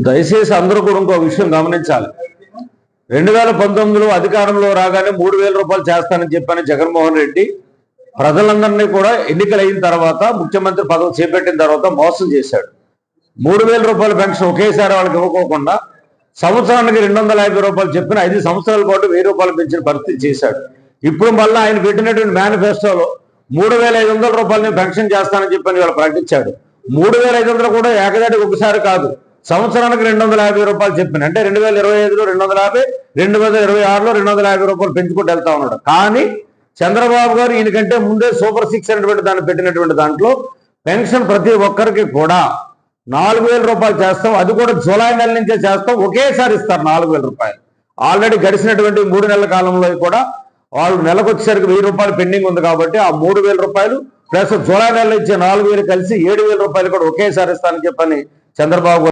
దయచేసి అందరూ కూడా ఇంకో విషయం గమనించాలి. 2019లో అధికారంలో రాగానే 3,000 రూపాయలు చేస్తానని చెప్పని జగన్మోహన్ రెడ్డి ప్రజలందరినీ కూడా ఎన్నికలు అయిన తర్వాత ముఖ్యమంత్రి పదవి చేపట్టిన తర్వాత మోసం చేశాడు. 3,000 రూపాయల పెన్షన్ ఒకేసారి వాళ్ళకి ఇవ్వకోకుండా సంవత్సరానికి 250 రూపాయలు చెప్పిన 5 సంవత్సరాల పాటు 1000 రూపాయలు పెంచిన పరిస్థితి చేశాడు. ఇప్పుడు మళ్ళీ ఆయన పెట్టినటువంటి మేనిఫెస్టోలో 3,500 రూపాయలని పెన్షన్ చేస్తానని చెప్పని వాళ్ళు ప్రకటించాడు. 3,500 కూడా ఏకదాటికి ఒకసారి కాదు, సంవత్సరానికి 250 రూపాయలు చెప్పిన, అంటే 2025లో 250, 2026లో 250 రూపాయలు పెంచుకుంటూ వెళ్తా ఉన్నాడు. కానీ చంద్రబాబు గారు ఈయనకంటే ముందే సూపర్ 6 అనేటువంటి దాన్ని పెట్టినటువంటి దాంట్లో పెన్షన్ ప్రతి ఒక్కరికి కూడా 4,000 రూపాయలు చేస్తాం, అది కూడా జూలై నెల నుంచే చేస్తాం, ఒకేసారి ఇస్తారు 4,000 రూపాయలు. ఆల్రెడీ గడిచినటువంటి 3 నెలల కాలంలో కూడా వాళ్ళు నెలకు వచ్చేసరికి 1,000 రూపాయలు పెండింగ్ ఉంది కాబట్టి ఆ 3,000 రూపాయలు ప్లస్ జూలై నెలలో ఇచ్చే 4,000 కలిసి 7,000 రూపాయలు కూడా ఒకేసారి ఇస్తానని చెప్పని చంద్రబాబు